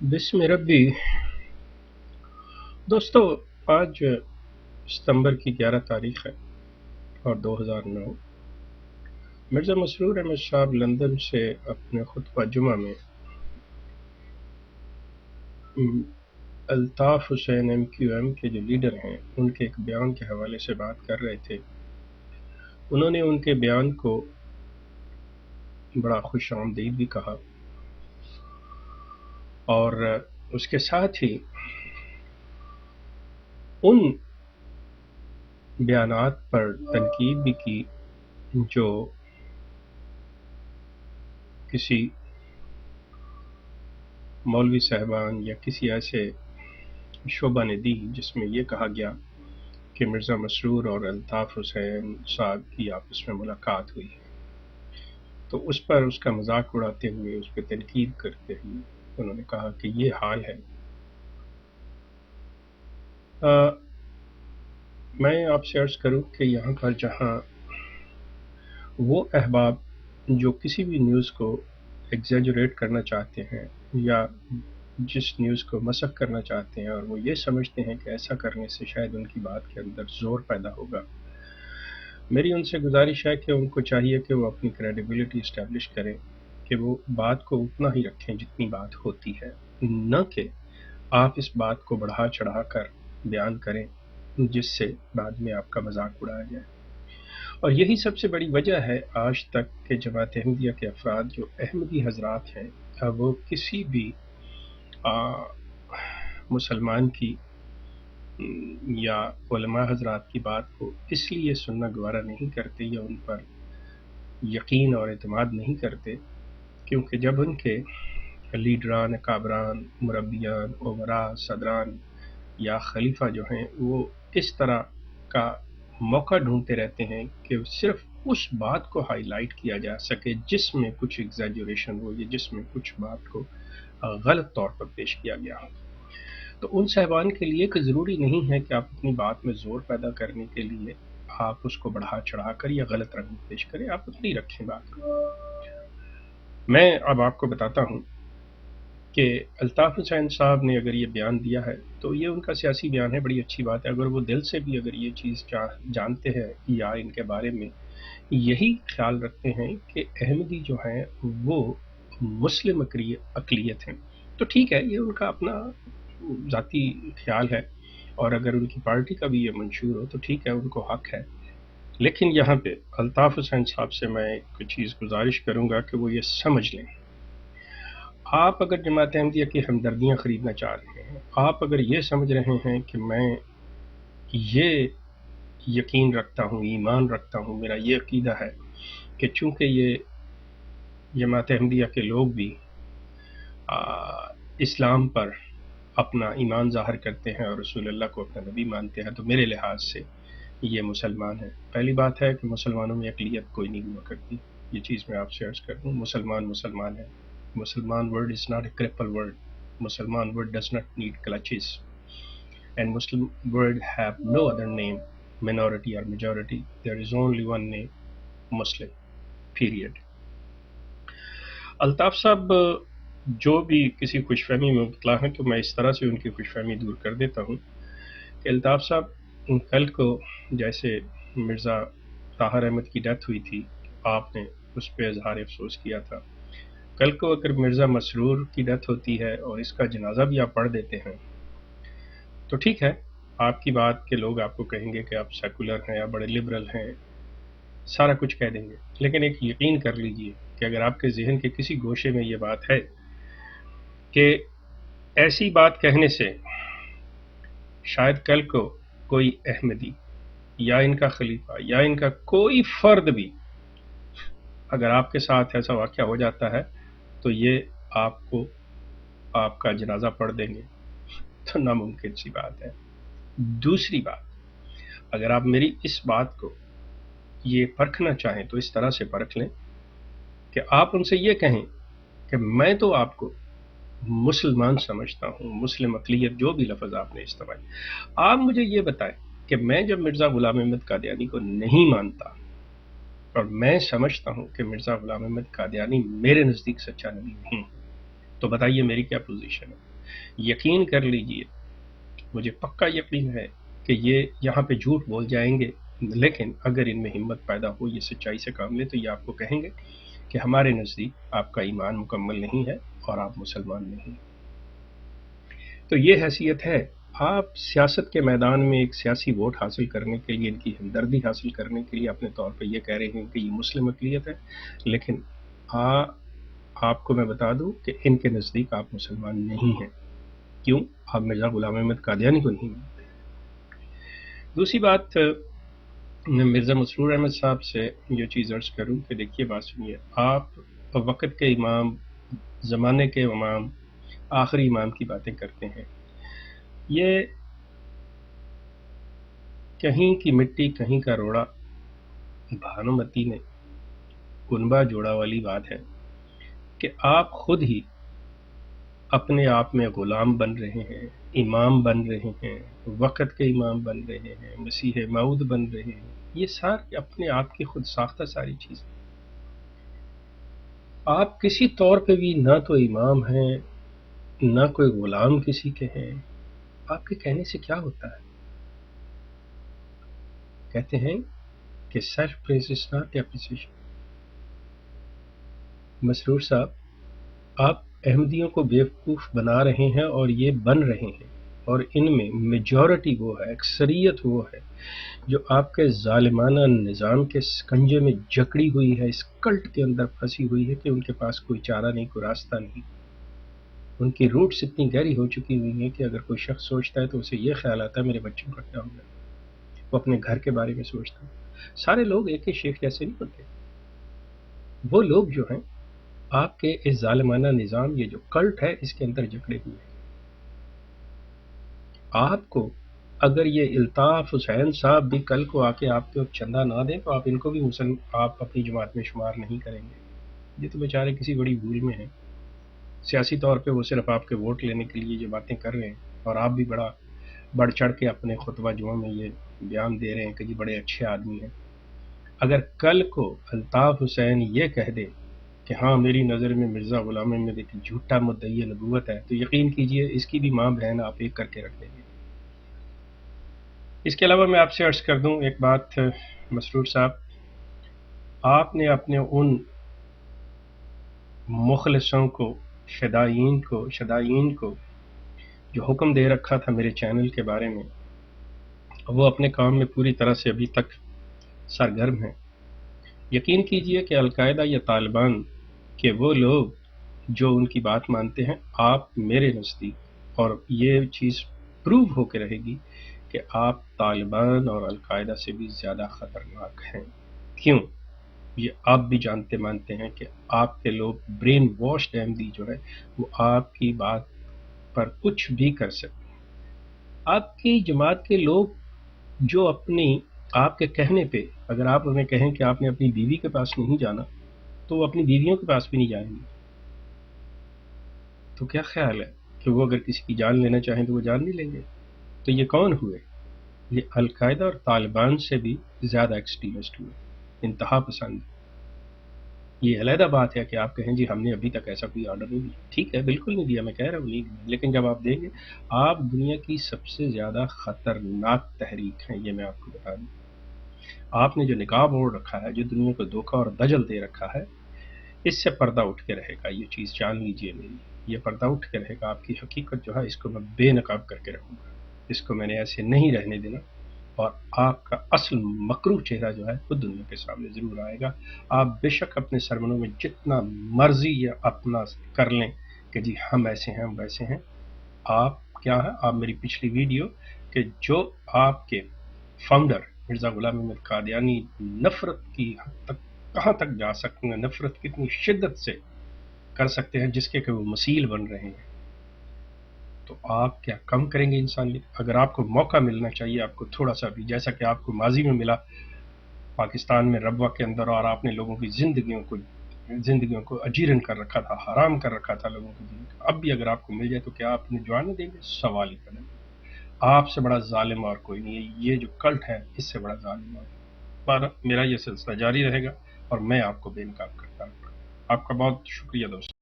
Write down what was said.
بسم ربی دوستو، آج ستمبر کی 11 تاریخ ہے اور 2009۔ مرزا مسرور احمد صاحب لندن سے اپنے خطبہ جمعہ میں الطاف حسین MQM کے جو لیڈر ہیں ان کے ایک بیان کے حوالے سے بات کر رہے تھے۔ انہوں نے ان کے بیان کو بڑا خوش آمدید بھی کہا اور اس کے ساتھ ہی ان بیانات پر تنقید بھی کی جو کسی مولوی صاحبان یا کسی ایسے شعبہ نے دی جس میں یہ کہا گیا کہ مرزا مسرور اور الطاف حسین صاحب کی آپس میں ملاقات ہوئی، تو اس پر اس کا مذاق اڑاتے ہوئے، اس پہ تنقید کرتے ہوئے انہوں نے کہا کہ یہ حال ہے۔ میں آپ سے عرض کروں کہ یہاں پر جہاں وہ احباب جو کسی بھی نیوز کو ایگزیجریٹ کرنا چاہتے ہیں یا جس نیوز کو مسخ کرنا چاہتے ہیں اور وہ یہ سمجھتے ہیں کہ ایسا کرنے سے شاید ان کی بات کے اندر زور پیدا ہوگا، میری ان سے گزارش ہے کہ ان کو چاہیے کہ وہ اپنی کریڈیبلٹی اسٹیبلش کریں، کہ وہ بات کو اتنا ہی رکھیں جتنی بات ہوتی ہے، نہ کہ آپ اس بات کو بڑھا چڑھا کر بیان کریں جس سے بعد میں آپ کا مذاق اڑایا جائے۔ اور یہی سب سے بڑی وجہ ہے آج تک کہ جماعت احمدیہ کے افراد جو احمدی حضرات ہیں وہ کسی بھی مسلمان کی یا علماء حضرات کی بات کو اس لیے سننا گوارا نہیں کرتے یا ان پر یقین اور اعتماد نہیں کرتے کیونکہ جب ان کے لیڈران، اکابران، مربیان، امراء، صدران یا خلیفہ جو ہیں وہ اس طرح کا موقع ڈھونڈتے رہتے ہیں کہ صرف اس بات کو ہائی لائٹ کیا جا سکے جس میں کچھ ایگزیجریشن ہو یا جس میں کچھ بات کو غلط طور پر پیش کیا گیا ہو، تو ان صاحبان کے لیے کہ ضروری نہیں ہے کہ آپ اپنی بات میں زور پیدا کرنے کے لیے آپ اس کو بڑھا چڑھا کر یا غلط رنگ میں پیش کریں، آپ اتنی رکھیں بات کو۔ میں اب آپ کو بتاتا ہوں کہ الطاف حسین صاحب نے اگر یہ بیان دیا ہے تو یہ ان کا سیاسی بیان ہے، بڑی اچھی بات ہے۔ اگر وہ دل سے بھی اگر یہ چیز جانتے ہیں یا ان کے بارے میں یہی خیال رکھتے ہیں کہ احمدی جو ہیں وہ مسلم اقلیت ہیں تو ٹھیک ہے، یہ ان کا اپنا ذاتی خیال ہے، اور اگر ان کی پارٹی کا بھی یہ منشور ہو تو ٹھیک ہے، ان کو حق ہے۔ لیکن یہاں پہ الطاف حسین صاحب سے میں ایک چیز گزارش کروں گا کہ وہ یہ سمجھ لیں، آپ اگر جماعت احمدیہ کی ہمدردیاں خریدنا چاہ رہے ہیں، آپ اگر یہ سمجھ رہے ہیں کہ میں یہ یقین رکھتا ہوں، ایمان رکھتا ہوں، میرا یہ عقیدہ ہے کہ چونکہ یہ جماعت احمدیہ کے لوگ بھی اسلام پر اپنا ایمان ظاہر کرتے ہیں اور رسول اللہ کو اپنا نبی مانتے ہیں تو میرے لحاظ سے یہ مسلمان ہے۔ پہلی بات ہے کہ مسلمانوں میں اقلیت کوئی نہیں ہوا کرتی، یہ چیز میں آپ سے عرض کر دوں، مسلمان ہے۔ مسلمان word is not a cripple word. Musliman word does not need clutches. And Muslim word have no other name, minority or majority. There is only one name, Muslim, period. Altaf صاحب جو بھی کسی خوش فہمی میں مبتلا ہیں تو میں اس طرح سے ان کی خوش فہمی دور کر دیتا ہوں کہ الطاف صاحب کل کو جیسے مرزا طاہر احمد کی ڈیتھ ہوئی تھی، آپ نے اس پہ اظہار افسوس کیا تھا، کل کو اگر مرزا مسرور کی ڈیتھ ہوتی ہے اور اس کا جنازہ بھی آپ پڑھ دیتے ہیں تو ٹھیک ہے، آپ کی بات کے لوگ آپ کو کہیں گے کہ آپ سیکولر ہیں، آپ بڑے لبرل ہیں، سارا کچھ کہہ دیں گے، لیکن ایک یقین کر لیجئے کہ اگر آپ کے ذہن کے کسی گوشے میں یہ بات ہے کہ ایسی بات کہنے سے شاید کل کو کوئی احمدی یا ان کا خلیفہ یا ان کا کوئی فرد بھی اگر آپ کے ساتھ ایسا واقعہ ہو جاتا ہے تو یہ آپ کو آپ کا جنازہ پڑھ دیں گے، تو ناممکن سی بات ہے۔ دوسری بات، اگر آپ میری اس بات کو یہ پرکھنا چاہیں تو اس طرح سے پرکھ لیں کہ آپ ان سے یہ کہیں کہ میں تو آپ کو مسلمان سمجھتا ہوں، مسلم اقلیت جو بھی لفظ آپ نے استعمال، آپ مجھے یہ بتائیں کہ میں جب مرزا غلام احمد قادیانی کو نہیں مانتا اور میں سمجھتا ہوں کہ مرزا غلام احمد قادیانی میرے نزدیک سچا نبی نہیں، تو بتائیے میری کیا پوزیشن ہے؟ یقین کر لیجئے، مجھے پکا یقین ہے کہ یہ یہاں پہ جھوٹ بول جائیں گے، لیکن اگر ان میں ہمت پیدا ہو یہ سچائی سے کام لے تو یہ آپ کو کہیں گے کہ ہمارے نزدیک آپ کا ایمان مکمل نہیں ہے اور آپ مسلمان نہیں۔ تو یہ حیثیت ہے۔ آپ سیاست کے میدان میں ایک سیاسی ووٹ حاصل کرنے کے لیے، ان کی ہمدردی حاصل کرنے کے لیے اپنے طور پہ یہ کہہ رہے ہیں کہ یہ مسلم اقلیت ہے، لیکن آپ کو میں بتا دوں کہ ان کے نزدیک آپ مسلمان نہیں ہیں۔ کیوں؟ آپ مرزا غلام احمد قادیانی کو نہیں مانتے۔ دوسری بات، میں مرزا مسرور احمد صاحب سے یہ چیز عرض کروں کہ دیکھیے بات سنیے، آپ وقت کے امام، زمانے کے امام، آخری امام کی باتیں کرتے ہیں۔ یہ کہیں کی مٹی کہیں کا روڑا، بھانومتی نے کنبا جوڑا والی بات ہے کہ آپ خود ہی اپنے آپ میں غلام بن رہے ہیں، امام بن رہے ہیں، وقت کے امام بن رہے ہیں، مسیح موعود بن رہے ہیں۔ یہ سارے اپنے آپ کی خود ساختہ ساری چیزیں۔ آپ کسی طور پہ بھی نہ تو امام ہیں نہ کوئی غلام کسی کے ہیں۔ آپ کے کہنے سے کیا ہوتا ہے؟ کہتے ہیں کہ self praise is not appreciation. Masroor صاحب، آپ احمدیوں کو بیوقوف بنا رہے ہیں اور یہ بن رہے ہیں، اور ان میں میجورٹی وہ ہے، اکثریت وہ ہے جو آپ کے ظالمانہ نظام کے سکنجے میں جکڑی ہوئی ہے، اس کلٹ کے اندر پھنسی ہوئی ہے کہ ان کے پاس کوئی چارہ نہیں، کوئی راستہ نہیں۔ ان کی روٹس اتنی گہری ہو چکی ہوئی ہیں کہ اگر کوئی شخص سوچتا ہے تو اسے یہ خیال آتا ہے میرے بچوں کا کیا ہوگا، وہ اپنے گھر کے بارے میں سوچتا ہے۔ سارے لوگ ایک ہی شیخ جیسے نہیں ہوتے۔ وہ لوگ جو ہیں آپ کے اس ظالمانہ نظام، یہ جو کلٹ ہے، اس کے اندر جکڑے ہوئے ہیں۔ آپ کو اگر یہ الطاف حسین صاحب بھی کل کو آ کے آپ کو چندہ نہ دیں تو آپ ان کو بھی آپ اپنی جماعت میں شمار نہیں کریں گے۔ یہ تو بیچارے کسی بڑی بھول میں ہیں۔ سیاسی طور پہ وہ صرف آپ کے ووٹ لینے کے لیے جو باتیں کر رہے ہیں، اور آپ بھی بڑا بڑھ چڑھ کے اپنے خطبہ جمعہ میں یہ بیان دے رہے ہیں کہ جی بڑے اچھے آدمی ہیں۔ اگر کل کو الطاف حسین یہ کہہ دے کہ ہاں میری نظر میں مرزا غلام احمد ایک جھوٹا مدعی نبوت ہے، تو یقین کیجئے اس کی بھی ماں بہن آپ ایک کر کے رکھ دیں گے۔ اس کے علاوہ میں آپ سے عرض کر دوں ایک بات، مسرور صاحب، آپ نے اپنے ان مخلصوں کو، شدائین کو جو حکم دے رکھا تھا میرے چینل کے بارے میں، وہ اپنے کام میں پوری طرح سے ابھی تک سرگرم ہیں۔ یقین کیجئے کہ القاعدہ یا طالبان کے وہ لوگ جو ان کی بات مانتے ہیں، آپ میرے نزدیک، اور یہ چیز پروو ہو کے رہے گی کہ آپ طالبان اور القاعدہ سے بھی زیادہ خطرناک ہیں۔ کیوں؟ یہ آپ بھی جانتے مانتے ہیں کہ آپ کے لوگ برین واشڈ احمدی جو ہے وہ آپ کی بات پر کچھ بھی کر سکتے ہیں۔ آپ کی جماعت کے لوگ جو آپ کے کہنے پہ، اگر آپ انہیں کہیں کہ آپ نے اپنی بیوی کے پاس نہیں جانا تو وہ اپنی بیویوں کے پاس بھی نہیں جائیں گے، تو کیا خیال ہے کہ وہ اگر کسی کی جان لینا چاہیں تو وہ جان نہیں لیں گے؟ تو یہ کون ہوئے؟ یہ القاعدہ اور طالبان سے بھی زیادہ ایکسٹریمسٹ ہوئے، انتہا پسند۔ یہ علیحدہ بات ہے کہ آپ کہیں جی ہم نے ابھی تک ایسا کوئی آرڈر نہیں دیا۔ ٹھیک ہے، بالکل نہیں دیا، میں کہہ رہا ہوں نہیں دیا، لیکن جب آپ دیں گے، آپ دنیا کی سب سے زیادہ خطرناک تحریک ہیں، یہ میں آپ کو بتا دوں۔ آپ نے جو نقاب اوڑھ رکھا ہے، جو دنیا کو دھوکہ اور دجل دے رکھا ہے، اس سے پردہ اٹھ کے رہے گا۔ یہ چیز جان لیجئے میری، یہ پردہ اٹھ کے رہے گا۔ آپ کی حقیقت جو ہے اس کو میں بے نقاب کر کے رہوں گا، اس کو میں نے ایسے نہیں رہنے دینا، اور آپ کا اصل مکروہ چہرہ جو ہے وہ دنیا کے سامنے ضرور آئے گا۔ آپ بے شک اپنے سرمنوں میں جتنا مرضی یا اپنا کر لیں کہ جی ہم ایسے ہیں، ہم ویسے ہیں۔ آپ کیا ہے؟ آپ میری پچھلی ویڈیو کہ جو آپ کے فاؤنڈر مرزا غلام احمد قادیانی نفرت کی حد تک کہاں تک جا سکتے ہیں، نفرت کتنی شدت سے کر سکتے ہیں جس کے کہ وہ مسیل بن رہے ہیں، تو آپ کیا کم کریں گے انسانیت؟ اگر آپ کو موقع ملنا چاہیے، آپ کو تھوڑا سا بھی، جیسا کہ آپ کو ماضی میں ملا پاکستان میں ربوہ کے اندر، اور آپ نے لوگوں کی زندگیوں کو اجیرن کر رکھا تھا، حرام کر رکھا تھا لوگوں کی زندگی، اب بھی اگر آپ کو مل جائے تو کیا آپ نے جوان دیں گے؟ سوال ہی کریں گے۔ آپ سے بڑا ظالم اور کوئی نہیں ہے، یہ جو کلٹ ہے اس سے بڑا ظالم اور پر میرا یہ سلسلہ جاری رہے گا، اور میں آپ کو بے نقاب کرتا ہوں۔ آپ کا بہت شکریہ دوست۔